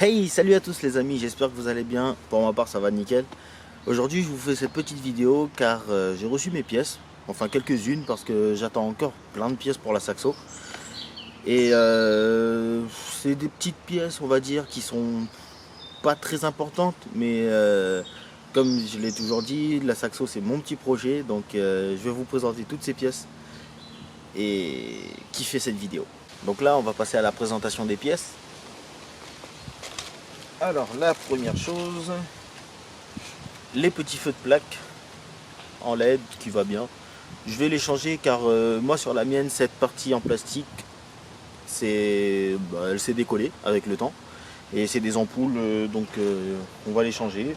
Hey, salut à tous les amis, j'espère que vous allez bien. Pour ma part, ça va nickel. Aujourd'hui, je vous fais cette petite vidéo car j'ai reçu mes pièces. Enfin, quelques-unes parce que j'attends encore plein de pièces pour la saxo. Et c'est des petites pièces, on va dire, qui sont pas très importantes. Mais comme je l'ai toujours dit, la saxo, c'est mon petit projet. Donc, je vais vous présenter toutes ces pièces et qui fait cette vidéo. Donc là, on va passer à la présentation des pièces. Alors la première chose, les petits feux de plaque en LED qui va bien. Je vais les changer car moi sur la mienne, cette partie en plastique, elle s'est décollée avec le temps. Et c'est des ampoules, donc on va les changer.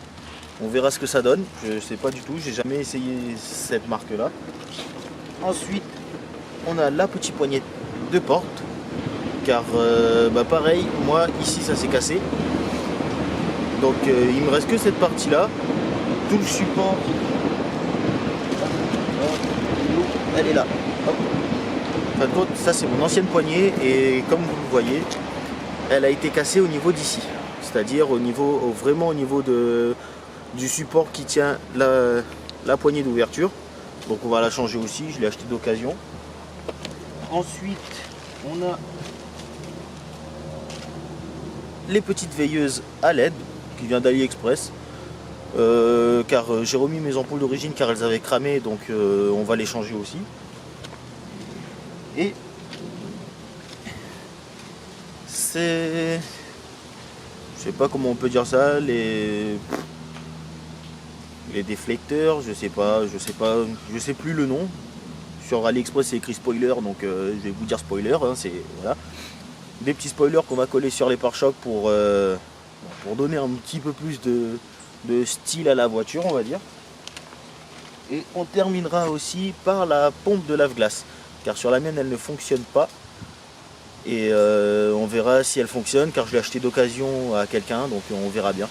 On verra ce que ça donne. Je sais pas du tout, j'ai jamais essayé cette marque là. Ensuite, on a la petite poignée de porte. Car pareil, moi ici ça s'est cassé. Donc il me reste que cette partie là, tout le support, elle est là. Hop. Enfin, ça c'est mon ancienne poignée et comme vous le voyez, elle a été cassée au niveau d'ici. C'est-à-dire vraiment au niveau du support qui tient la poignée d'ouverture. Donc on va la changer aussi, je l'ai acheté d'occasion. Ensuite on a les petites veilleuses à LED qui vient d'AliExpress car j'ai remis mes ampoules d'origine car elles avaient cramé, donc on va les changer aussi. Et c'est, je sais pas comment on peut dire ça, les déflecteurs, je sais plus le nom. Sur AliExpress c'est écrit spoiler, donc je vais vous dire spoiler, hein, c'est voilà. Des petits spoilers qu'on va coller sur les pare-chocs pour donner un petit peu plus de style à la voiture, on va dire. Et on terminera aussi par la pompe de lave-glace, car sur la mienne elle ne fonctionne pas. Et on verra si elle fonctionne, car je l'ai acheté d'occasion à quelqu'un, donc on verra bien.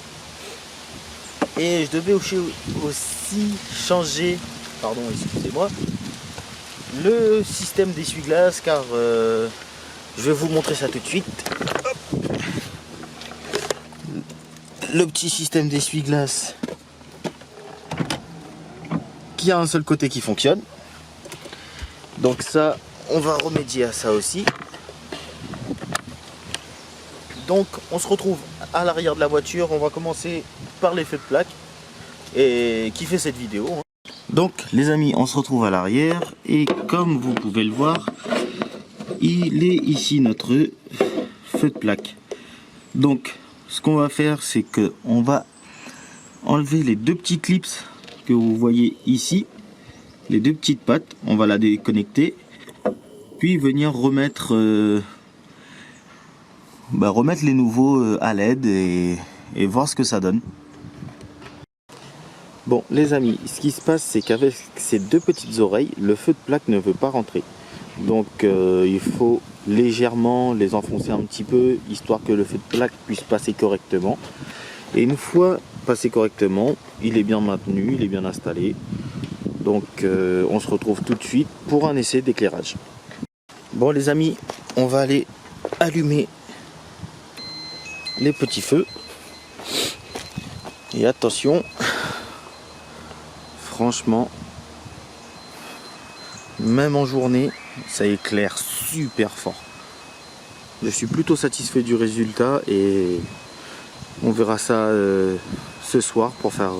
Et je devais aussi changer, pardon, excusez-moi, le système d'essuie-glace, car je vais vous montrer ça tout de suite. Hop. Le petit système d'essuie-glace qui a un seul côté qui fonctionne. Donc ça, on va remédier à ça aussi. Donc on se retrouve à l'arrière de la voiture. On va commencer par les feux de plaque et qui fait cette vidéo. Donc les amis, on se retrouve à l'arrière et comme vous pouvez le voir, il est ici notre feu de plaque. Donc ce qu'on va faire, c'est que on va enlever les deux petits clips que vous voyez ici, les deux petites pattes, on va la déconnecter, puis venir remettre les nouveaux à LED et voir ce que ça donne. Bon les amis, ce qui se passe, c'est qu'avec ces deux petites oreilles, le feu de plaque ne veut pas rentrer. Donc il faut légèrement les enfoncer un petit peu, histoire que le feu de plaque puisse passer correctement. Et une fois passé correctement, il est bien maintenu, il est bien installé. Donc on se retrouve tout de suite pour un essai d'éclairage. Bon les amis, on va aller allumer les petits feux. Et attention, franchement, même en journée, ça éclaire super fort. Je suis plutôt satisfait du résultat et on verra ça ce soir pour faire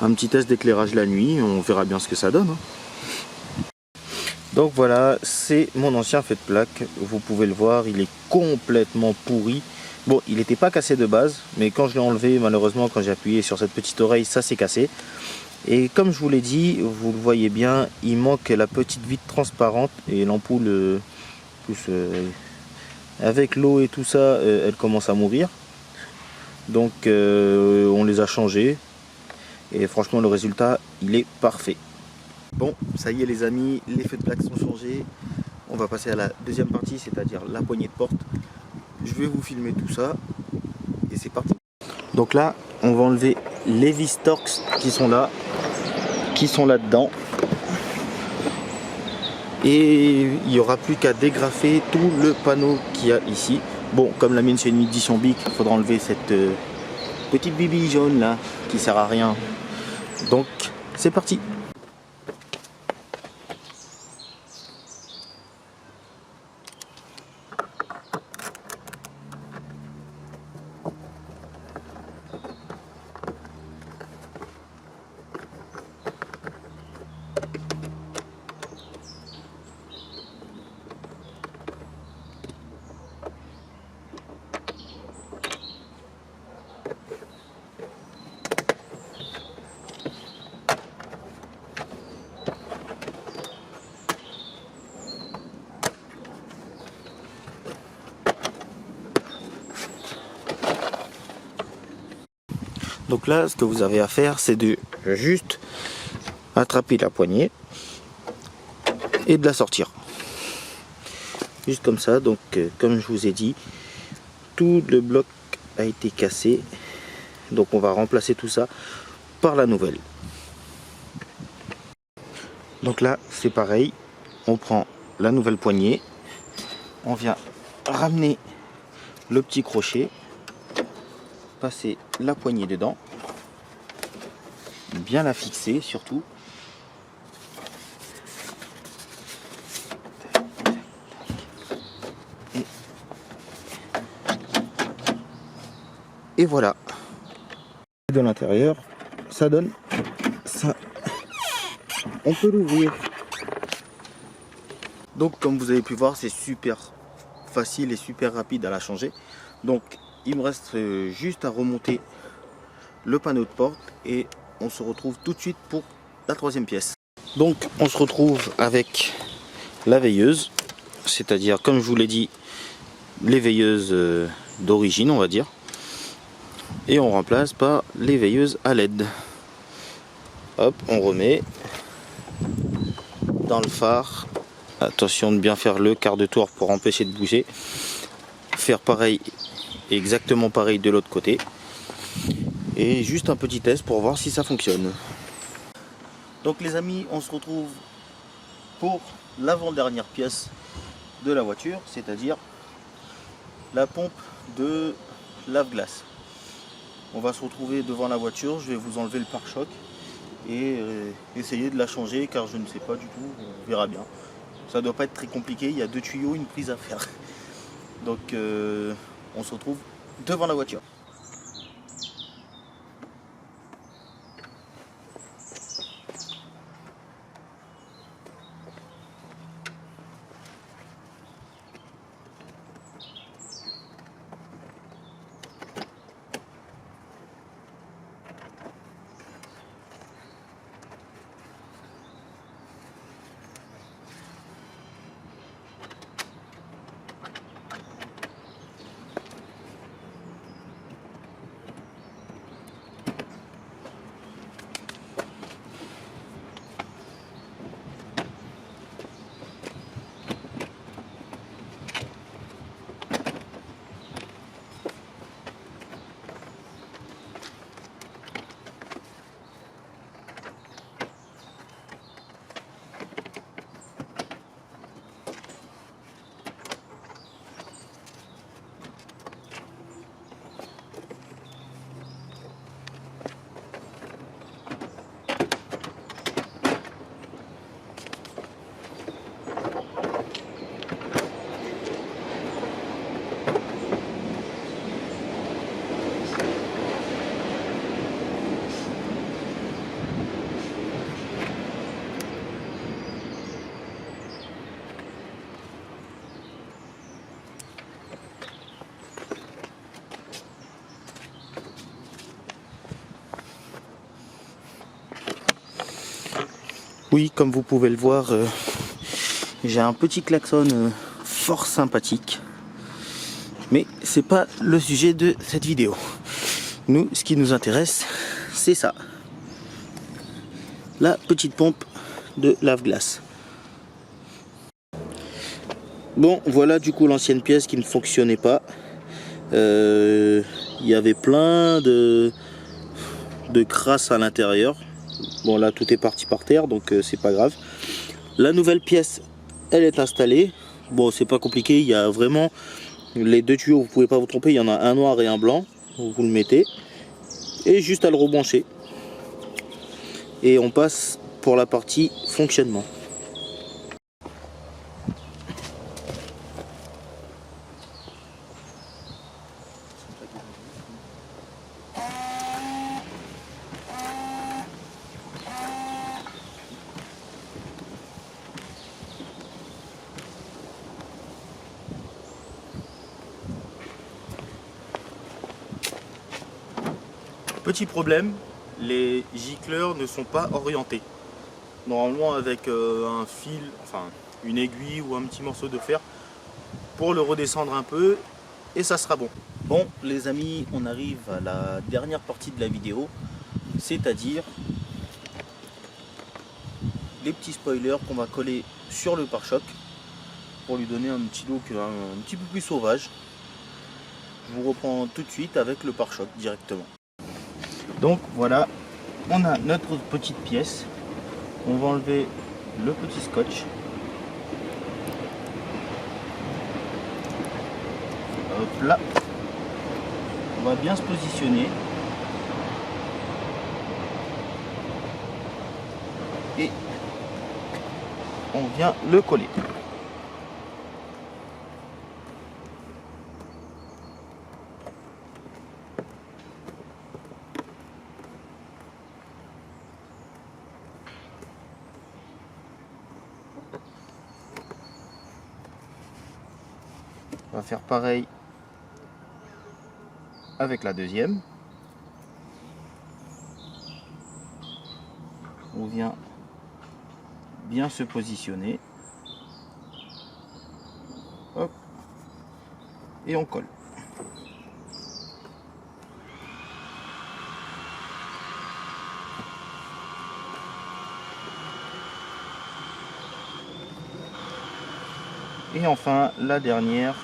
un petit test d'éclairage la nuit. On verra bien ce que ça donne. Donc voilà, c'est mon ancien feu de plaque. Vous pouvez le voir, il est complètement pourri. Bon, il n'était pas cassé de base, mais quand je l'ai enlevé, malheureusement, quand j'ai appuyé sur cette petite oreille, ça s'est cassé. Et comme je vous l'ai dit, vous le voyez bien, il manque la petite vitre transparente et l'ampoule, avec l'eau et tout ça, elle commence à mourir. Donc on les a changés et franchement le résultat il est parfait. Bon, ça y est les amis, les feux de plaque sont changés. On va passer à la deuxième partie, c'est-à-dire la poignée de porte. Je vais vous filmer tout ça et c'est parti. Donc là, on va enlever les vis Torx qui sont là-dedans. Et il n'y aura plus qu'à dégrafer tout le panneau qu'il y a ici. Bon, comme la mienne c'est une édition Bic, il faudra enlever cette petite bibille jaune là qui sert à rien. Donc c'est parti. Donc là, ce que vous avez à faire, c'est de juste attraper la poignée et de la sortir. Juste comme ça. Donc, comme je vous ai dit, tout le bloc a été cassé. Donc, on va remplacer tout ça par la nouvelle. Donc là, c'est pareil. On prend la nouvelle poignée. On vient ramener le petit crochet. Passer la poignée dedans, bien la fixer surtout, et voilà. De l'intérieur, ça donne ça. On peut l'ouvrir. Donc comme vous avez pu voir, c'est super facile et super rapide à la changer. Donc il me reste juste à remonter le panneau de porte et on se retrouve tout de suite pour la troisième pièce. Donc on se retrouve avec la veilleuse, c'est-à-dire comme je vous l'ai dit, les veilleuses d'origine on va dire, et on remplace par les veilleuses à LED. Hop, on remet dans le phare. Attention de bien faire le quart de tour pour empêcher de bouger. Faire pareil, exactement pareil de l'autre côté. Et juste un petit test pour voir si ça fonctionne. Donc les amis, on se retrouve pour l'avant-dernière pièce de la voiture, c'est-à-dire la pompe de lave-glace. On va se retrouver devant la voiture, je vais vous enlever le pare-choc et essayer de la changer car je ne sais pas du tout, on verra bien. Ça doit pas être très compliqué, il y a 2 tuyaux, une prise à faire. Donc on se retrouve devant la voiture. Oui, comme vous pouvez le voir, j'ai un petit klaxon fort sympathique. Mais c'est pas le sujet de cette vidéo. Nous, ce qui nous intéresse, c'est ça. La petite pompe de lave-glace. Bon, voilà du coup l'ancienne pièce qui ne fonctionnait pas. Il y avait plein de crasse à l'intérieur. Bon, là tout est parti par terre, donc c'est pas grave. La nouvelle pièce, elle est installée. Bon, c'est pas compliqué, il y a vraiment Les deux tuyaux, vous pouvez pas vous tromper, il y en a un noir et un blanc. Vous le mettez et juste à le rebrancher. Et on passe pour la partie fonctionnement. Petit problème, les gicleurs ne sont pas orientés. Normalement avec un fil, enfin une aiguille ou un petit morceau de fer pour le redescendre un peu et ça sera bon. Bon les amis, on arrive à la dernière partie de la vidéo, c'est-à-dire les petits spoilers qu'on va coller sur le pare-choc pour lui donner un petit look un petit peu plus sauvage. Je vous reprends tout de suite avec le pare-choc directement. Donc voilà, on a notre petite pièce. On va enlever le petit scotch. Hop là. On va bien se positionner. Et on vient le coller. On va faire pareil avec la deuxième. On vient bien se positionner. Hop. Et on colle. Et enfin la dernière.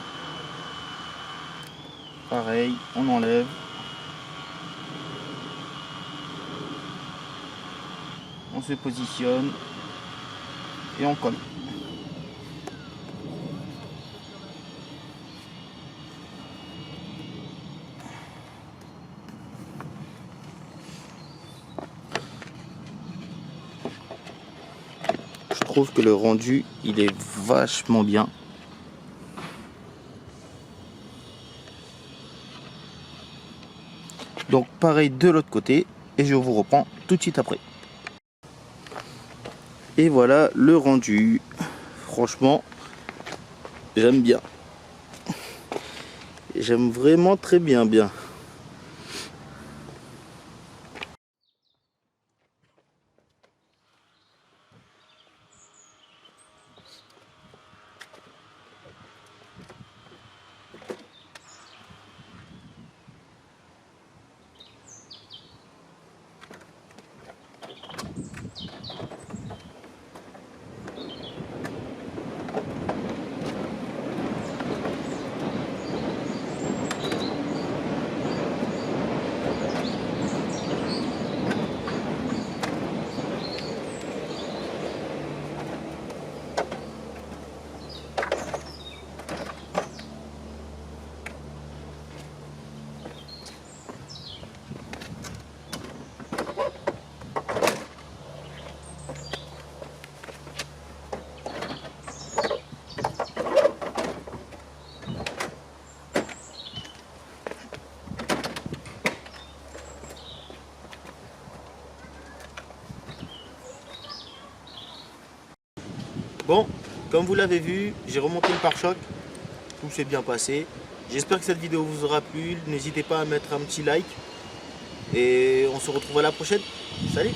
Pareil, on enlève. On se positionne et on colle. Je trouve que le rendu, il est vachement bien. Donc pareil de l'autre côté et je vous reprends tout de suite après. Et voilà le rendu. Franchement, j'aime bien. J'aime vraiment très bien. Bon, comme vous l'avez vu, j'ai remonté le pare-choc, tout s'est bien passé. J'espère que cette vidéo vous aura plu, n'hésitez pas à mettre un petit like et on se retrouve à la prochaine. Salut!